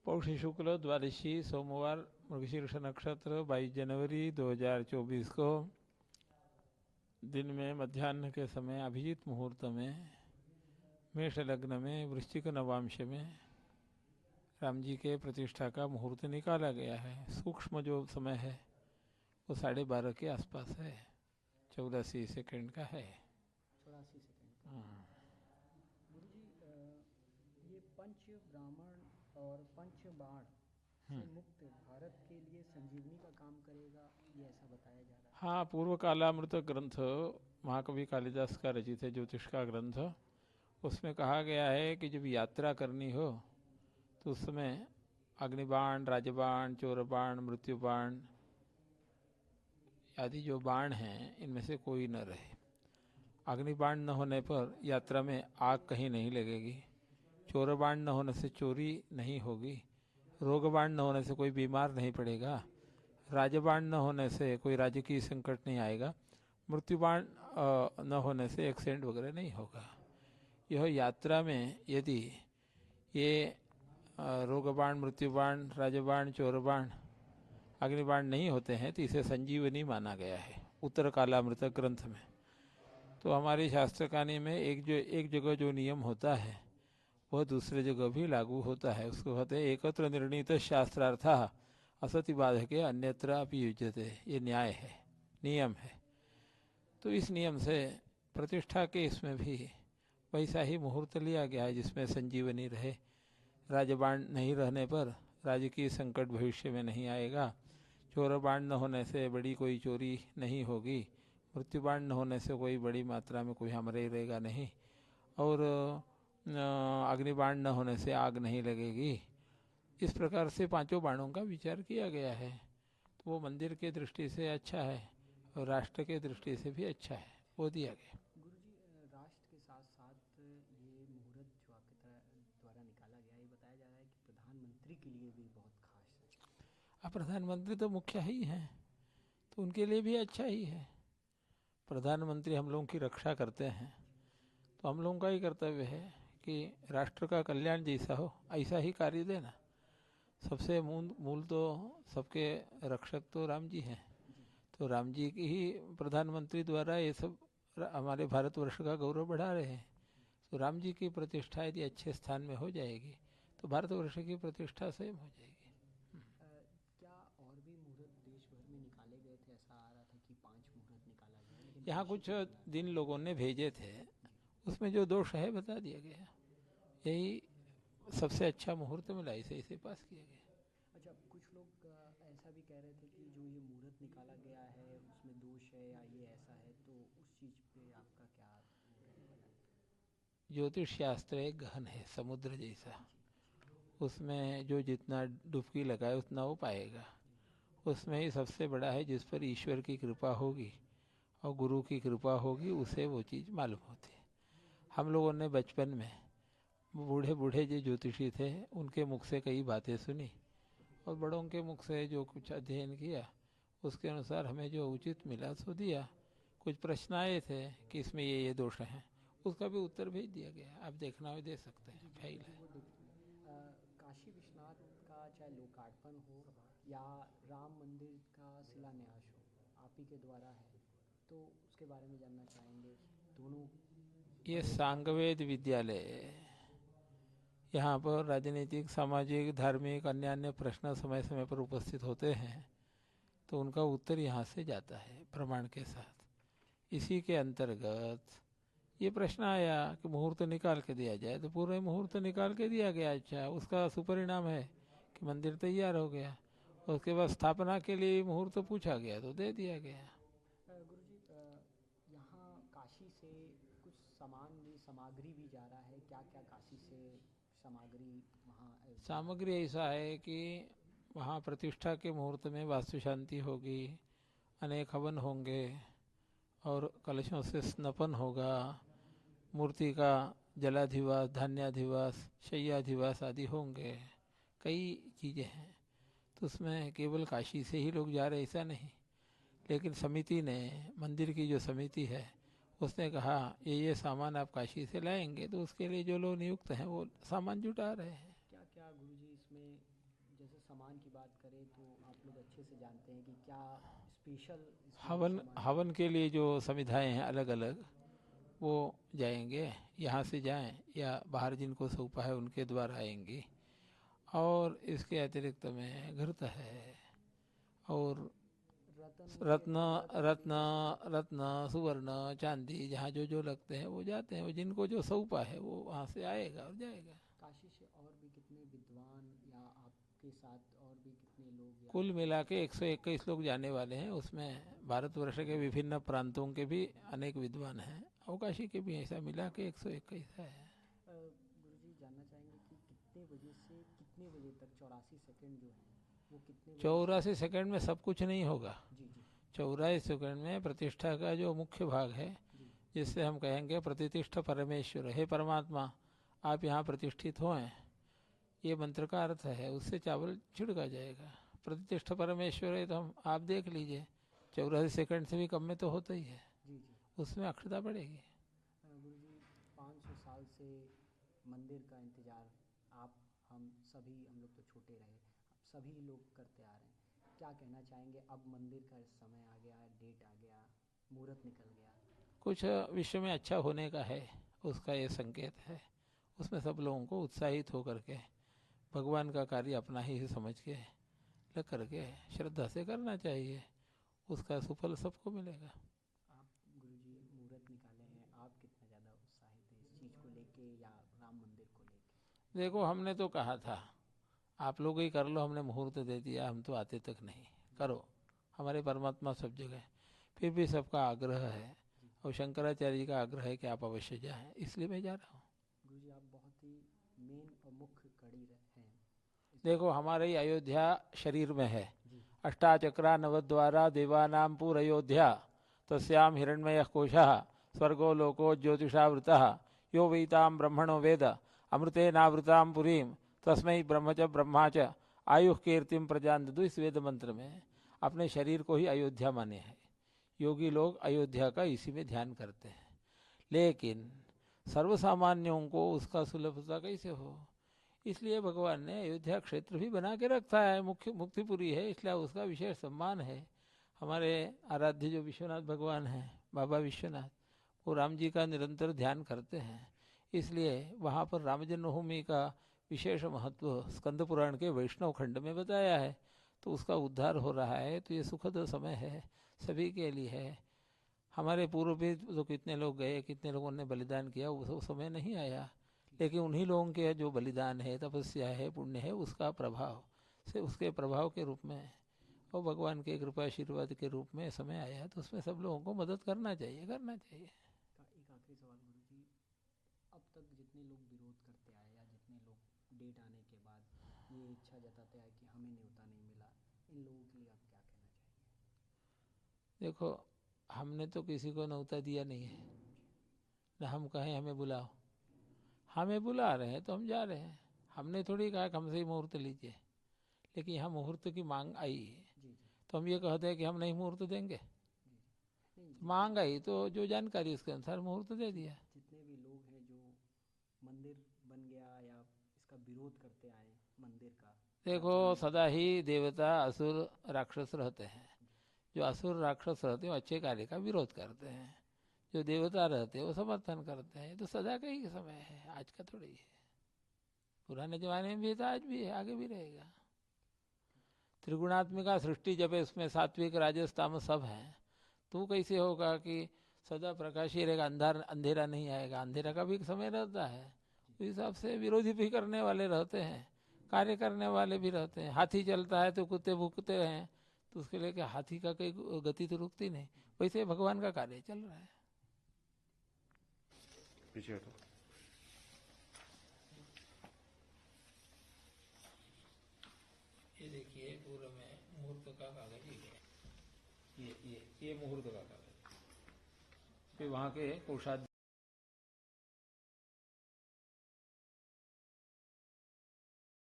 पौष शुक्ल द्वादशी सोमवार मृगशीर्ष नक्षत्र 22 जनवरी 2024 को दिन में मध्याह्न के समय अभिजीत मुहूर्त में मेष लग्न में वृश्चिक नवांश में राम जी के प्रतिष्ठा का मुहूर्त निकाला गया है। सूक्ष्म जो समय है वो 12:30 के आसपास है, 84 सेकंड का है। 84 सेकंड का। गुरु जी, ये पंच ब्राह्मण और पंच बाण से मुक्त भारत के लिए संजीवनी का काम करेगा, ये ऐसा बताया जा रहा है। हाँ, पूर्व कालामृत ग्रंथ महाकवि कालिदास का रचित है, ज्योतिष का ग्रंथ। उसमें कहा गया है कि जब यात्रा करनी हो तो उस समय अग्निबाण, राजबाण, चोरबाण, मृत्युबाण आदि जो बाण हैं इनमें से कोई न रहे। अग्निबाण न होने पर यात्रा में आग कहीं नहीं लगेगी, चोरबाण न होने से चोरी नहीं होगी, रोगबाण न होने से कोई बीमार नहीं पड़ेगा, राजबाण न होने से कोई राजकीय संकट नहीं आएगा, मृत्युबाण न होने से एक्सीडेंट वगैरह नहीं होगा। यह यात्रा में यदि ये रोगबाण, मृत्युबाण, राजबाण, चोरबाण, अग्निबाण नहीं होते हैं तो इसे संजीवनी माना गया है उत्तर कालामृत ग्रंथ में। तो हमारी शास्त्रकानी में एक जगह जो नियम होता है वह दूसरे जगह भी लागू होता है। उसको कहते हैं एकत्र निर्णीत शास्त्रार्थः असति बाधके अन्यत्र अपि युज्यते। ये न्याय है, नियम है। तो इस नियम से प्रतिष्ठा के इसमें भी वैसा ही मुहूर्त लिया गया है जिसमें संजीवनी रहे। राजबाण नहीं रहने पर राजकीय संकट भविष्य में नहीं आएगा, चोरबाण न होने से बड़ी कोई चोरी नहीं होगी, मृत्युबाण न होने से कोई बड़ी मात्रा में कोई हमरे रहेगा नहीं, और अग्निबाण न होने से आग नहीं लगेगी। इस प्रकार से पांचों बाणों का विचार किया गया है। तो वो मंदिर के दृष्टि से अच्छा है और राष्ट्र के दृष्टि से भी अच्छा है, वो दिया गया। गुरु जी, राष्ट्र के साथ साथ ये मुहूर्त जो आपके द्वारा निकाला गया, ये बताया जा रहा है कि प्रधानमंत्री के लिए भी बहुत खास है। अब प्रधानमंत्री तो मुख्य ही हैं तो उनके लिए भी अच्छा ही है। प्रधानमंत्री हम लोगों की रक्षा करते हैं तो हम लोगों का ही कर्तव्य है कि राष्ट्र का कल्याण जैसा हो ऐसा ही कार्य देना। सबसे मूल तो सबके रक्षक तो राम जी हैं, तो राम जी की ही प्रधानमंत्री द्वारा ये सब हमारे भारतवर्ष का गौरव बढ़ा रहे हैं। तो राम जी की प्रतिष्ठा यदि अच्छे स्थान में हो जाएगी तो भारतवर्ष की प्रतिष्ठा स्वयं हो जाएगी। क्या और भी मुहूर्त देश भर में निकाले गए थे? ऐसा आ रहा था कि 5 मुहूर्त निकाला गया, लेकिन यहाँ काशी कुछ के बुला दिन लोगों ने भेजे थे, उसमें जो दोष है बता दिया गया। यही सबसे अच्छा मुहूर्त मिला, इसे पास किया गया। अच्छा, कुछ लोग ऐसा भी कह रहे थे कि जो ये मुहूर्त निकाला गया है उसमें दोष है या ये ऐसा है, तो उस चीज़ पे आपका क्या रहेगा? ज्योतिष शास्त्र एक गहन है, समुद्र जैसा। उसमें जो जितना डुबकी लगाए उतना वो पाएगा। उसमें ही सबसे बड़ा है जिस पर ईश्वर की कृपा होगी और गुरु की कृपा होगी, उसे वो चीज़ मालूम होती है। हम लोगों ने बचपन में बूढ़े बूढ़े जो ज्योतिषी थे उनके मुख से कई बातें सुनी और बड़ों के मुख से जो कुछ अध्ययन किया उसके अनुसार हमें जो उचित मिला सो दिया। कुछ प्रश्न आए थे कि इसमें ये दोष हैं, उसका भी उत्तर भेज दिया गया। आप देखना हो दे सकते हैं, फाइल है। वो काशी विश्वनाथ का चाहे लोकार्पण हो या राम मंदिर का शिलान्यास हो, आप ही के द्वारा है, तो उसके बारे में जानना चाहेंगे। दोनों ये बड़े सांगवेद विद्यालय, यहाँ पर राजनीतिक, सामाजिक, धार्मिक अन्य अन्य प्रश्न समय समय पर उपस्थित होते हैं तो उनका उत्तर यहाँ से जाता है प्रमाण के साथ। इसी के अंतर्गत ये प्रश्न आया कि मुहूर्त निकाल के दिया जाए, तो पूरे मुहूर्त निकाल के दिया गया। अच्छा, उसका सुपरिणाम है कि मंदिर तैयार हो गया। उसके बाद स्थापना के लिए मुहूर्त पूछा गया तो दे दिया गया। गुरु जी, यहाँ काशी से कुछ सामग्री भी जा रहा है, क्या क्या काशी से सामग्री वहाँ जा रहा सामग्री ऐसा है कि वहाँ प्रतिष्ठा के मुहूर्त में वास्तु शांति होगी, अनेक हवन होंगे और कलशों से स्नपन होगा, मूर्ति का जलाधिवास, धान्याधिवास, शय्याधिवास आदि होंगे। कई चीज़ें हैं, तो उसमें केवल काशी से ही लोग जा रहे ऐसा नहीं। लेकिन समिति ने, मंदिर की जो समिति है उसने कहा ये सामान आप काशी से लाएंगे, तो उसके लिए जो लोग नियुक्त हैं वो सामान जुटा रहे हैं। क्या क्या गुरु जी इसमें से जानते हैं कि क्या स्पेशल हवन हवन के लिए जो समिधाएं हैं अलग अलग, वो जाएंगे, यहाँ से जाएं या बाहर जिनको सौंपा है उनके द्वारा आएंगी। और इसके अतिरिक्त में घृत है और रत्न रत्न रत्न सुवर्ण चांदी जहाँ जो जो लगते हैं वो जाते हैं, वो जिनको जो सौंपा है वो वहाँ से आएगा और जाएगा। काशी से और भी कितने विद्वान या आपके साथ और भी कितने लोग कुल मिला के 121 लोग जाने वाले हैं। उसमें भारतवर्ष के विभिन्न प्रांतों के भी अनेक विद्वान हैं, अवकाशी के भी, ऐसा मिला के 121 है। गुरुजी जानना चाहेंगे कि कितने बजे से कितने बजे तक 84 सेकंड जो है वो कितने 84 सेकंड में सब कुछ नहीं होगा। जी जी 84 सेकंड में प्रतिष्ठा का जो मुख्य भाग है, जी जिससे हम कहेंगे प्रतिष्ठा परमेश्वर, हे परमात्मा आप यहाँ प्रतिष्ठित हों, ये मंत्र का अर्थ है। उससे चावल छिड़का जाएगा। प्रतिष्ठा परमेश्वर है तो हम आप देख लीजिए 84 सेकंड से भी कम में तो होता ही है, जी जी उसमें अक्षता बढ़ेगी। गुरुजी 500 साल से मंदिर का इंतजार आप हम लोग तो छोटे रहे, सभी लोग करते आ रहे हैं, क्या कहना चाहेंगे? अब मंदिर का समय आ गया, डेट आ गया, मुहूर्त निकल गया, कुछ विश्व में अच्छा होने का है, उसका ये संकेत है। उसमें सब लोगों को उत्साहित होकर के भगवान का कार्य अपना ही समझ के लग करके श्रद्धा से करना चाहिए, उसका सुफल सबको मिलेगा। आप गुरुजी मुहूर्त निकाले हैं, आप कितना ज़्यादा उत्साहित हैं इस चीज़ को लेके या राम मंदिर को लेके? देखो हमने तो कहा था आप लोग ही कर लो, हमने मुहूर्त दे दिया, हम तो आते तक नहीं, करो, हमारे परमात्मा सब जगह। फिर भी सबका आग्रह है और शंकराचार्य जी का आग्रह है कि आप अवश्य जाएं, इसलिए मैं जा रहा हूँ। गुरुजी आप बहुत ही मेन और मुख्य कड़ी हैं। देखो हमारे ही अयोध्या शरीर में है, जी अष्टाचक्रा नवद्वारा देवानाम पूर अयोध्या तस्याम हिरण्मय कोशः स्वर्गो लोको ज्योतिषावृतः यो वैताम ब्रह्मणो वेद अमृतेनावृताम पुरीम तस्मै ब्रह्म च ब्रह्मा च आयुः कीर्तिम प्रजान ददु। इस वेद मंत्र में अपने शरीर को ही अयोध्या माने हैं। योगी लोग अयोध्या का इसी में ध्यान करते हैं, लेकिन सर्वसामान्यों को उसका सुलभता कैसे हो, इसलिए भगवान ने अयोध्या क्षेत्र भी बना के रखा है, मुख्य मुक्तिपुरी है, इसलिए उसका विशेष सम्मान है। हमारे आराध्य जो विश्वनाथ भगवान हैं, बाबा विश्वनाथ, वो राम जी का निरंतर ध्यान करते हैं, इसलिए वहाँ पर राम जन्मभूमि का विशेष महत्व स्कंद पुराण के वैष्णव खंड में बताया है। तो उसका उद्धार हो रहा है, तो ये सुखद समय है सभी के लिए है। हमारे पूर्व भी तो कितने लोग गए, कितने लोगों ने बलिदान किया, वो समय नहीं आया, लेकिन उन्हीं लोगों के जो बलिदान है, तपस्या है, पुण्य है, उसका प्रभाव से, उसके प्रभाव के रूप में और भगवान के कृपा आशीर्वाद के रूप में समय आया है, तो उसमें सब लोगों को मदद करना चाहिए, करना चाहिए। एक आखिरी सवाल गुरुजी, अब तक जितने लोग विरोध करते आए या जितने लोग डेट आने के बाद ये इच्छा जताते आए कि हमें न्योता नहीं मिला, इन लोगों के लिए आप क्या कहना चाहेंगे? देखो हमने तो किसी को न्योता दिया नहीं है, न हम कहें हमें बुलाओ, हमें बुला रहे हैं तो हम जा रहे हैं। हमने थोड़ी कहा कि हमसे ही मुहूर्त लीजिए, लेकिन यहाँ मुहूर्त की मांग आई है जी जी तो हम ये कहते हैं कि हम नहीं मुहूर्त देंगे। नहीं, मांग आई तो जो जानकारी उसके अनुसार मुहूर्त दे दिया। जितने भी लोग हैं जो मंदिर बन गया या इसका विरोध करते आए मंदिर का, देखो सदा ही देवता असुर राक्षस रहते हैं, जो असुर राक्षस रहते हैं वो अच्छे कार्य का विरोध करते हैं, जो देवता रहते हैं वो समर्थन करते हैं। तो सदा का ही समय है, आज का थोड़ी है, पुराने जमाने में भी था, आज भी है, आगे भी रहेगा। त्रिगुणात्मिका सृष्टि जब है उसमें सात्विक राजस तामस सब हैं, तो कैसे होगा कि सदा प्रकाश ही रहेगा, अंधेरा नहीं आएगा, अंधेरा का भी एक समय रहता है। उस हिसाब से विरोधी भी करने वाले रहते हैं, कार्य करने वाले भी रहते हैं। हाथी चलता है तो कुत्ते भूकते हैं, तो उसके लिए क्या हाथी का कोई गति तो रुकती नहीं, वैसे भगवान का कार्य चल रहा है। पीछे हटो। ये देखिए पूर्व में मुहूर्त का कागज ही है, ये मुहूर्त का कागज, फिर वहाँ के कोषाध्यक्ष